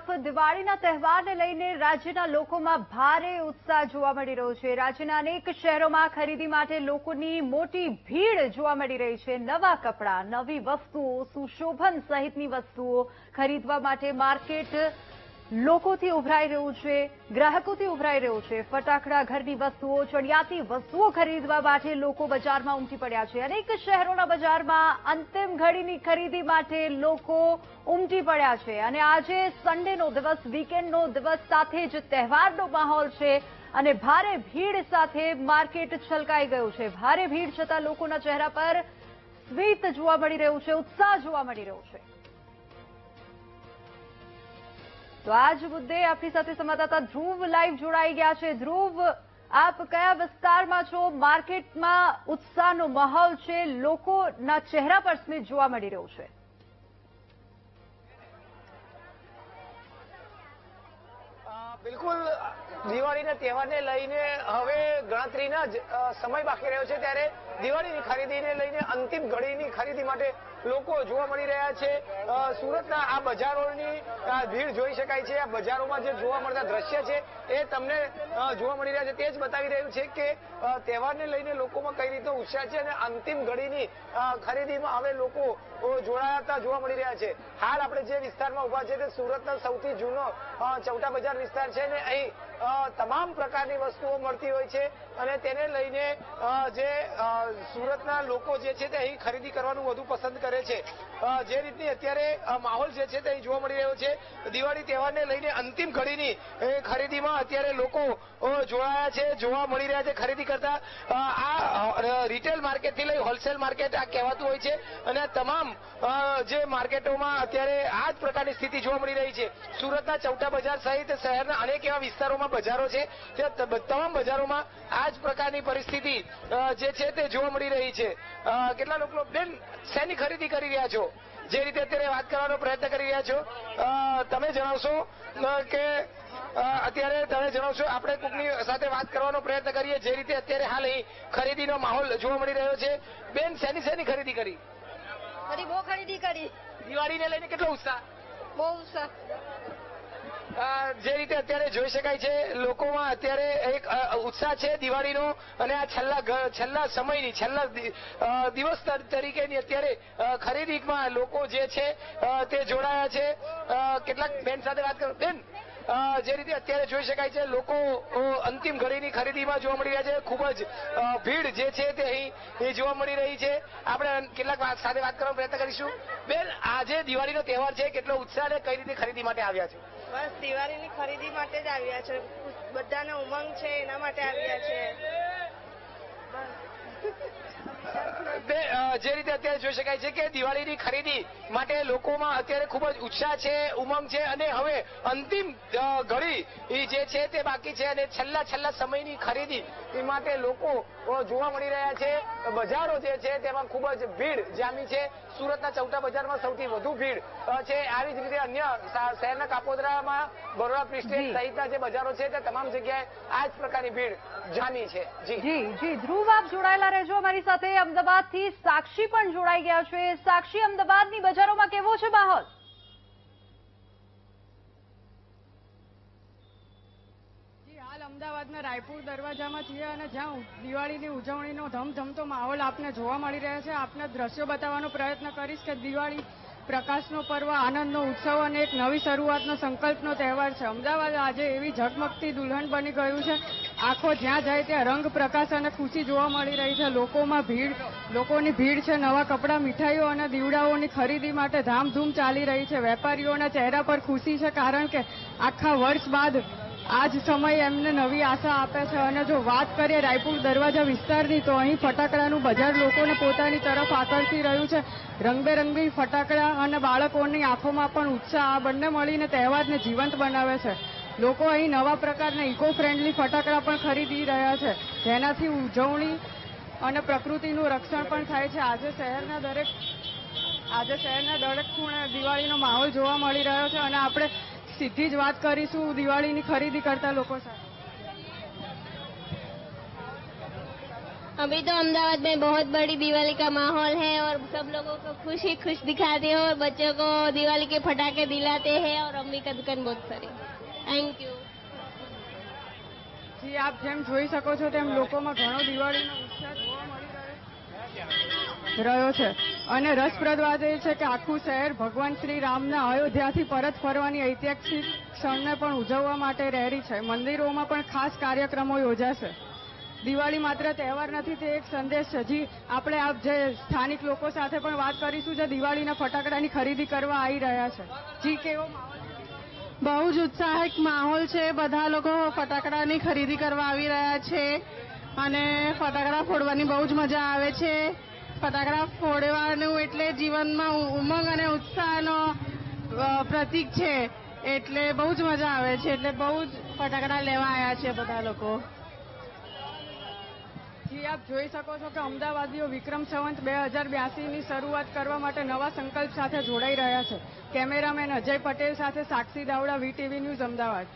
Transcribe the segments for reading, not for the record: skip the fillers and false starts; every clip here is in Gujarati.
તરફ દિવાળીના તહેવારને લઈને રાજ્યના લોકોમાં ભારે ઉત્સાહ જોવા મળી રહ્યો છે। રાજ્યના અનેક શહેરોમાં ખરીદી માટે લોકોની મોટી ભીડ જોવા મળી રહી છે। નવા કપડાં, નવી વસ્તુઓ, સુશોભન સહિતની વસ્તુઓ ખરીદવા માટે માર્કેટ લોકોથી ઉભરાઈ રહ્યું છે, ગ્રાહકોથી ઉભરાઈ રહ્યું છે। ફટાકડા, ઘરની વસ્તુઓ, ચડિયાતી વસ્તુઓ ખરીદવા માટે લોકો બજારમાં ઉમટી પડ્યા છે। અનેક શહેરોના બજારમાં અંતિમ ઘડીની ખરીદી માટે લોકો ઉમટી પડ્યા છે અને આજે સન્ડેનો દિવસ, વીકેન્ડનો દિવસ સાથે જ તહેવારનો માહોલ છે અને ભારે ભીડ સાથે માર્કેટ છલકાઈ ગયું છે। ભારે ભીડ છતાં લોકોના ચહેરા પર સ્મિત જોવા મળી રહ્યું છે, ઉત્સાહ જોવા મળી રહ્યો છે। તો આજ મુદ્દે આપણી સાથે સંવાદદાતા ધ્રુવ લાઈવ જોડાઈ ગયા છે। ધ્રુવ, આપ કયા વિસ્તારમાં છો? માર્કેટમાં ઉત્સાહનો માહોલ છે, લોકોના ચહેરા પર સ્મિત જોવા મળી રહ્યું છે। બિલકુલ, દિવાળીના તહેવારને લઈને હવે ગણતરીના જ સમય બાકી રહ્યો છે, ત્યારે દિવાળીની ખરીદીને લઈને અંતિમ ઘડીની ખરીદી માટે લોકો જોવા મળી રહ્યા છે। સુરતના આ બજારોની ભીડ જોઈ શકાય છે। આ બજારોમાં જે જોવા મળતા દ્રશ્ય છે એ તમને જોવા મળી રહ્યા છે, તે જ બતાવી રહ્યું છે કે તહેવારને લઈને લોકોમાં કઈ રીતનો ઉત્સાહ છે અને અંતિમ ઘડીની ખરીદીમાં હવે લોકો જોડાતા જોવા મળી રહ્યા છે। હાલ આપણે જે વિસ્તારમાં ઉભા છે તે સુરતનો સૌથી જૂનો ચૌટા બજાર વિસ્તાર છે ને અહીં તમામ પ્રકારની વસ્તુઓ મળતી હોય છે અને તેને લઈને જે સુરતના લોકો જે છે તે અહીં ખરીદી કરવાનું વધુ પસંદ કરે છે। જે રીતની અત્યારે માહોલ જે છે તે અહીં જોવા મળી રહ્યો છે, દિવાળી તહેવારને લઈને અંતિમ ઘડીની ખરીદીમાં અત્યારે લોકો જોડાયા છે, જોવા મળી રહ્યા છે ખરીદી કરતા। આ રિટેલ માર્કેટથી લઈ હોલસેલ માર્કેટ આ કહેવાતું હોય છે અને તમામ જે માર્કેટોમાં અત્યારે આ જ પ્રકારની સ્થિતિ જોવા મળી રહી છે। સુરતના ચૌટા બજાર સહિત શહેરના અનેક એવા વિસ્તારોમાં બજારો છે, તે તમામ બજારોમાં આ જ પ્રકારની પરિસ્થિતિ જે છે તે જોવા મળી રહી છે। કેટલા લોકો બેન શેની ખરીદી કરી રહ્યા છો? જે રીતે અત્યારે વાત કરવાનો પ્રયત્ન કરી રહ્યા છો, તમે જણાવશો કે અત્યારે તમે જણાવશો, આપણે કોકની સાથે વાત કરવાનો પ્રયત્ન કરીએ। જે રીતે અત્યારે હાલ અહીં ખરીદીનો માહોલ જોવા મળી રહ્યો છે, બેન શેની ખરીદી કરી? બહુ ખરીદી કરી। દિવાળીને લઈને કેટલો ઉત્સાહ? બહુ ઉત્સાહ। જે રીતે અત્યારે જોઈ શકાય છે, લોકોમાં અત્યારે એક ઉત્સાહ છે દિવાળીનો અને આ છેલ્લા સમયની છેલ્લા દિવસ તરીકેની અત્યારે ખરીદીમાં લોકો જે છે તે જોડાયા છે। કેટલાક બેન સાથે વાત કરો। બેન, જે રીતે અત્યારે જોઈ શકાય છે, લોકો અંતિમ ઘડીની ખરીદીમાં જોવા મળી રહ્યા છે, ખૂબ જ ભીડ જે છે તે અહીં જોવા મળી રહી છે। આપણે કેટલાક સાથે વાત કરવાનો પ્રયત્ન કરીશું। બેન, આજે દિવાળીનો તહેવાર છે, કેટલો ઉત્સાહ અને કઈ રીતે ખરીદી માટે આવ્યા છો? બસ દિવાળીની ખરીદી માટે જ આવ્યા છે, બધાને ઉમંગ છે એના માટે આવ્યા છે। જે રીતે અત્યારે જોઈ શકાય છે કે દિવાળીની ખરીદી માટે લોકોમાં અત્યારે ખૂબ જ ઉત્સાહ છે, ઉમંગ છે અને હવે અંતિમ ઘડી જે છે તે બાકી છે અને છેલ્લા સમયની ખરીદી માટે લોકો જોવા મળી રહ્યા છે। બજારો જે છે તેમાં ખૂબ જ ભીડ જામી છે। સુરતના ચૌટા બજારમાં સૌથી વધુ ભીડ છે। આવી જ રીતે અન્ય શહેરના કાપોદ્રામાં, બરોડા પ્રિસ્ટેજ સહિતના જે બજારો છે તે તમામ જગ્યાએ આ જ પ્રકારની ભીડ જામી છે। જી ધ્રુવ, આપ જોડાયેલા રહેજો અમારી સાથે। અમદાવાદથી સાક્ષી પણ જોડાઈ ગયા છે। સાક્ષી, અમદાવાદની બજારોમાં કેવો છે માહોલ? હાલ અમદાવાદના રાયપુર દરવાજામાં છીએ અને જ્યાં દિવાળીની ઉજવણીનો ધમધમતો માહોલ આપને જોવા મળી રહ્યો છે। આપને દ્રશ્યો બતાવવાનો પ્રયત્ન કરીશ કે દિવાળી પ્રકાશનો પર્વ, આનંદનો ઉત્સવ અને એક નવી શરૂઆતનો સંકલ્પનો તહેવાર છે। અમદાવાદ આજે એવી ઝગમગતી દુલ્હન બની ગયું છે, આખો જ્યાં જાય ત્યાં રંગ, પ્રકાશ અને ખુશી જોવા મળી રહી છે। લોકોની ભીડ છે, નવા કપડાં, મીઠાઈઓ અને દીવડાઓની ખરીદી માટે ધામધૂમ ચાલી રહી છે। વેપારીઓના ચહેરા પર ખુશી છે, કારણ કે આખા વર્ષ બાદ આ જ સમય એમને નવી આશા આપે છે। અને જો વાત કરીએ રાયપુર દરવાજા વિસ્તારની, તો અહીં ફટાકડાનું બજાર લોકોને પોતાની તરફ આકર્ષી રહ્યું છે। રંગબેરંગી ફટાકડા અને બાળકોની આંખોમાં પણ ઉત્સાહ, આ બંને મળીને તહેવારને જીવંત બનાવે છે। લોકો અહીં નવા પ્રકારના ઇકો ફ્રેન્ડલી ફટાકડા પણ ખરીદી રહ્યા છે, જેનાથી ઉજવણી અને પ્રકૃતિનું રક્ષણ પણ થાય છે। આજે શહેરના દરેક ખૂણે દિવાળીનો માહોલ જોવા મળી રહ્યો છે અને આપણે સીધી જ વાત કરીશું દિવાળીની ખરીદી કરતા લોકો સાથે। अभी तो अहमदाबाद में बहुत बड़ी दिवाली का माहौल है और सब लोगों को खुश दिखाते हैं और बच्चों को दिवाली के पटाखे दिलाते हैं और अम्मी का दुकान बहुत सारी। Thank you. જી, આપ જેમ જોઈ શકો છો તેમ લોકોમાં ઘણો દિવાળીનો ઉત્સાહ જોવા મળી રહ્યો છે અને રસપ્રદ વાત એ છે કે આખું શહેર ભગવાન શ્રી રામના અયોધ્યાથી પરત ફરવાની ઐતિહાસિક ક્ષણને પણ ઉજવવા માટે રહેરી છે। મંદિરોમાં પણ ખાસ કાર્યક્રમો યોજાશે। દિવાળી માત્ર તહેવાર નથી, તે એક સંદેશ છે। જી, આપણે આપ જે સ્થાનિક લોકો સાથે પણ વાત કરીશું જે દિવાળીના ફટાકડાની ખરીદી કરવા આવી રહ્યા છે। જી, કેવો માહોલ? બહુ જ ઉત્સાહિક માહોલ છે। બધા લોકો ફટાકડાની ખરીદી કરવા આવી રહ્યા છે અને ફટાકડા ફોડવાની બહુ જ મજા આવે છે। ફટાકડા ફોડવાનું એટલે જીવનમાં ઉમંગ અને ઉત્સાહનો પ્રતીક છે, એટલે બહુ જ મજા આવે છે। એટલે બહુ જ ફટાકડા લેવા આવ્યા છે બધા લોકો। જી, આપ જોઈ શકો છો કે અમદાવાદીઓ વિક્રમ સંવત 2082ની શરૂઆત કરવા માટે નવા સંકલ્પ સાથે જોડાઈ રહ્યા છે। કેમેરામેન અજય પટેલ સાથે સાક્ષી દાવડા, વીટીવી ન્યૂઝ, અમદાવાદ।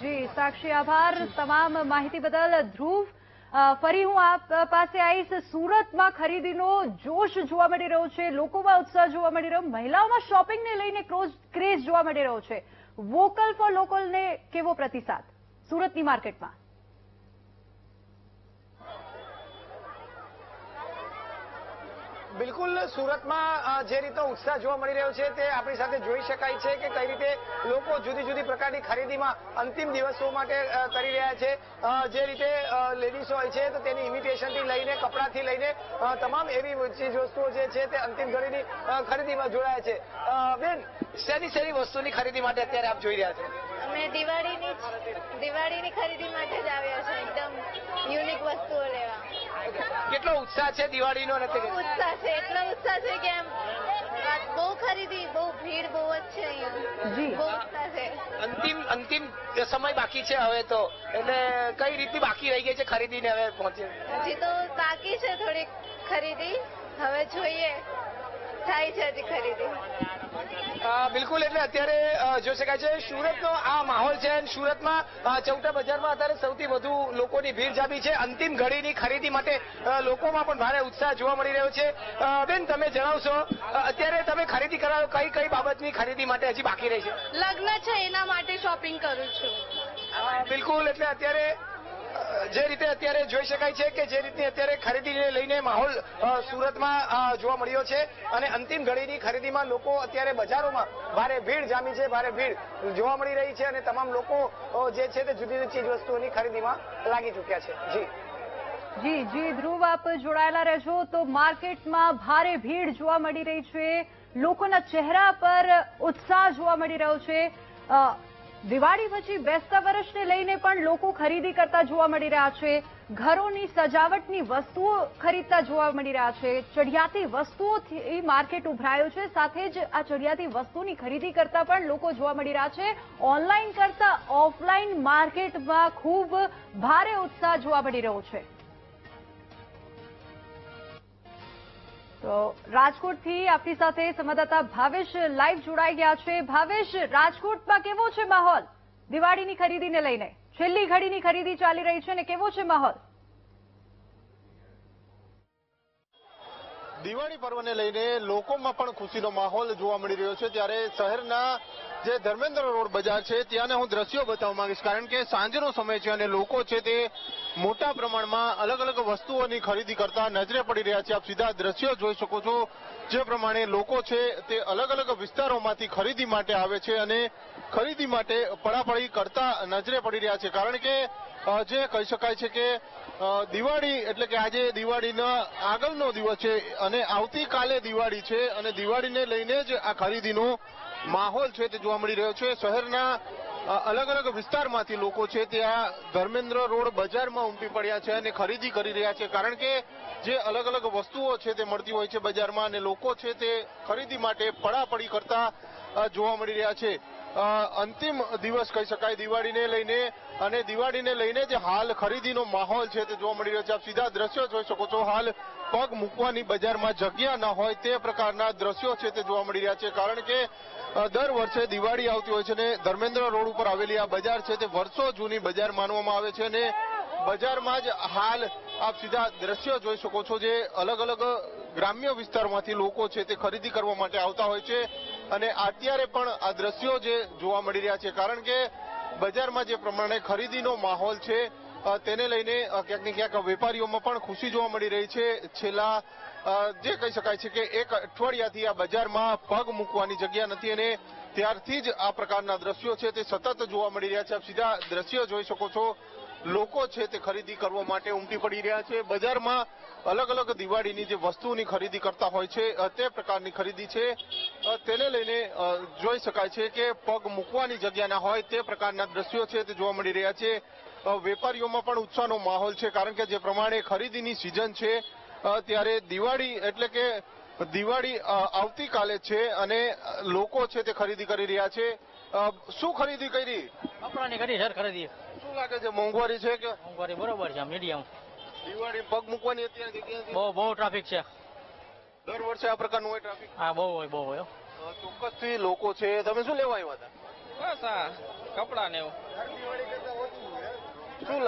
જી, સાક્ષી, આભાર તમામ માહિતી બદલ। ધ્રુવ, ફરી હું આપ પાસે આવીશ। સુરતમાં ખરીદીનો જોશ જોવા મળી રહ્યો છે, લોકોમાં ઉત્સાહ જોવા મળી રહ્યો, મહિલાઓમાં શોપિંગને લઈને ક્રેઝ જોવા મળી રહ્યો છે। વોકલ ફોર લોકલને કેવો પ્રતિસાદ સુરતની માર્કેટમાં? બિલકુલ, સુરતમાં જે રીતનો ઉત્સાહ જોવા મળી રહ્યો છે તે આપણી સાથે જોઈ શકાય છે કે કઈ રીતે લોકો જુદી જુદી પ્રકારની ખરીદીમાં અંતિમ દિવસો માટે કરી રહ્યા છે। જે રીતે લેડીઝ હોય છે તો તેની ઇમિટેશનથી લઈને કપડાથી લઈને તમામ એવી ચીજ વસ્તુઓ જે છે તે અંતિમ ઘડીની ખરીદીમાં જોડાયા છે। બેન, શેની વસ્તુની ખરીદી માટે અત્યારે આપ જોઈ રહ્યા છો? અમે દિવાળીની ખરીદી માટે જ આવ્યા છે, એકદમ યુનિક વસ્તુઓ લેવા। કેટલો ઉત્સાહ છે દિવાળીનો? ઉત્સાહ છે, એટલો ઉત્સાહ છે કે આમ બહુ ખરીદી, બહુ ભીડ બહુ જ છે અહીંયા। બહુ ઉત્સાહ છે। અંતિમ સમય બાકી છે હવે તો, એટલે કઈ રીતની બાકી રહી ગઈ છે ખરીદીને હવે પહોંચે? હજી તો બાકી છે થોડીક ખરીદી, હવે જોઈએ થાય છે હજી ખરીદી। બિલકુલ, એટલે અત્યારે જોઈ શકાય છે સુરતનો આ માહોલ છે। સુરતમાં ચૌટા બજારમાં અત્યારે સૌથી વધુ લોકોની ભીડ જામી છે। અંતિમ ઘડીની ખરીદી માટે લોકોમાં પણ ભારે ઉત્સાહ જોવા મળી રહ્યો છે। બેન, તમે જણાવશો અત્યારે તમે ખરીદી કરાવો, કઈ બાબતની ખરીદી માટે હજી બાકી રહી છે? લગ્ન છે એના માટે શોપિંગ કરું છું। બિલકુલ, એટલે અત્યારે જે રીતે અત્યારે જોઈ શકાય છે કે જે રીતની અત્યારે ખરીદીને લઈને માહોલ સુરતમાં જોવા મળ્યો છે અને અંતિમ ઘડીની ખરીદીમાં લોકો અત્યારે બજારોમાં ભારે ભીડ જામી છે, ભારે ભીડ જોવા મળી રહી છે અને તમામ લોકો જે છે તે જુદી જુદી ચીજ વસ્તુઓની ખરીદીમાં લાગી ચૂક્યા છે। જી, ધ્રુવ, આપ જોડાયેલા રહેજો। તો માર્કેટમાં ભારે ભીડ જોવા મળી રહી છે, લોકોના ચહેરા પર ઉત્સાહ જોવા મળી રહ્યો છે। દિવાળી પછી બેસતા વર્ષને લઈને પણ લોકો ખરીદી કરતા જોવા મળી રહ્યા છે। ઘરોની સજાવટની વસ્તુઓ ખરીદતા જોવા મળી રહ્યા છે। ચડિયાતી વસ્તુઓથી માર્કેટ ઉભરાયું છે, સાથે જ આ ચડિયાતી વસ્તુની ખરીદી કરતા પણ લોકો જોવા મળી રહ્યા છે। ઓનલાઈન કરતા ઓફલાઈન માર્કેટમાં ખૂબ ભારે ઉત્સાહ જોવા મળી રહ્યો છે। તો રાજકોટથી આપણી સાથે સંવાદદાતા ભાવેશ લાઈવ જોડાઈ ગયા છે। ભાવેશ, રાજકોટમાં કેવો છે માહોલ દિવાળીની ખરીદીને લઈને? છેલ્લી ઘડીની ખરીદી ચાલી રહી છે ને કેવો છે માહોલ? દિવાળી પર્વને લઈને લોકોમાં પણ ખુશીનો માહોલ જોવા મળી રહ્યો છે। ત્યારે શહેરના જે ધર્મેન્દ્ર રોડ બજાર છે ત્યાંને હું દ્રશ્યો બતાવવા માંગીશ, કારણ કે સાંજનો સમય છે અને લોકો છે તે મોટા પ્રમાણમાં અલગ અલગ વસ્તુઓની ખરીદી કરતા નજરે પડી રહ્યા છે। આપ સીધા દ્રશ્યો જોઈ શકો છો, જે પ્રમાણે લોકો છે તે અલગ અલગ વિસ્તારોમાંથી ખરીદી માટે આવે છે અને ખરીદી માટે પડાપડી કરતા નજરે પડી રહ્યા છે। કારણ કે જે કહી શકાય છે કે દિવાળી એટલે કે આજે દિવાળીના આગળનો દિવસ છે અને આવતીકાલે દિવાળી છે અને દિવાળીને લઈને જ આ ખરીદીનો માહોલ છે તે જોવા મળી રહ્યો છે। શહેરના અલગ અલગ વિસ્તારમાંથી લોકો છે તે આ ધર્મેન્દ્ર રોડ બજારમાં ઉમટી પડ્યા છે અને ખરીદી કરી રહ્યા છે, કારણ કે જે અલગ અલગ વસ્તુઓ છે તે મળતી હોય છે બજારમાં અને લોકો છે તે ખરીદી માટે પડાપડી કરતા જોવા મળી રહ્યા છે। અંતિમ દિવસ કહી શકાય દિવાળીને લઈને, અને દિવાળીને લઈને જે હાલ ખરીદીનો માહોલ છે તે જોવા મળી રહ્યો છે। આપ સીધા દ્રશ્યો જોઈ શકો છો, હાલ પગ મૂકવાની બજારમાં જગ્યા ન હોય તે પ્રકારના દ્રશ્યો છે તે જોવા મળી રહ્યા છે, કારણ કે દર વર્ષે દિવાળી આવતી હોય છે અને ધર્મેન્દ્ર રોડ ઉપર આવેલી આ બજાર છે તે વર્ષો જૂની બજાર માનવામાં આવે છે અને બજારમાં જ હાલ આપ સીધા દ્રશ્યો જોઈ શકો છો, જે અલગ અલગ ગ્રામ્ય વિસ્તારમાંથી લોકો છે તે ખરીદી કરવા માટે આવતા હોય છે અને અત્યારે પણ આ દ્રશ્યો જે જોવા મળી રહ્યા છે, કારણ કે બજારમાં જે પ્રમાણે ખરીદીનો માહોલ છે તેને લઈને ક્યાંક ને ક્યાંક વેપારીઓમાં પણ ખુશી જોવા મળી રહી છે. છેલ્લા જે કહી શકાય છે કે એક અઠવાડિયાથી આ બજારમાં પગ મૂકવાની જગ્યા નથી અને ત્યારથી જ આ પ્રકારના દ્રશ્યો છે તે સતત જોવા મળી રહ્યા છે. આપ સીધા દ્રશ્યો જોઈ શકો છો, લોકો છે તે ખરીદી કરવા માટે ઉમટી પડી રહ્યા છે. બજારમાં અલગ અલગ દિવાળીની જે વસ્તુની ખરીદી કરતા હોય છે તે પ્રકારની ખરીદી છે, તેને લઈને જોઈ શકાય છે કે પગ મૂકવાની જગ્યા ના હોય તે પ્રકારના દ્રશ્યો છે તે જોવા મળી રહ્યા છે. વેપારીઓમાં પણ ઉત્સાહનો માહોલ છે, કારણ કે જે પ્રમાણે ખરીદીની સિઝન છે ત્યારે દિવાળી એટલે કે દિવાળી આવતીકાલે છે અને લોકો છે તે ખરીદી કરી રહ્યા છે. શું ખરીદી કરી? કપડાની કરી સર ખરીદી. શું લાગે છે, મોંઘવારી છે કે? મોંઘવારી બરોબર છે, મીડિયમ. દિવાળી પગ મૂકવાની અત્યારે જગ્યા બહુ ટ્રાફિક છે. દર વર્ષે આ પ્રકારનું હોય ટ્રાફિક? હા, બહુ હોય. ચોક્કસથી લોકો છે. તમે શું લેવા આવ્યા હતા? બસ આ કપડા ને એવું. શું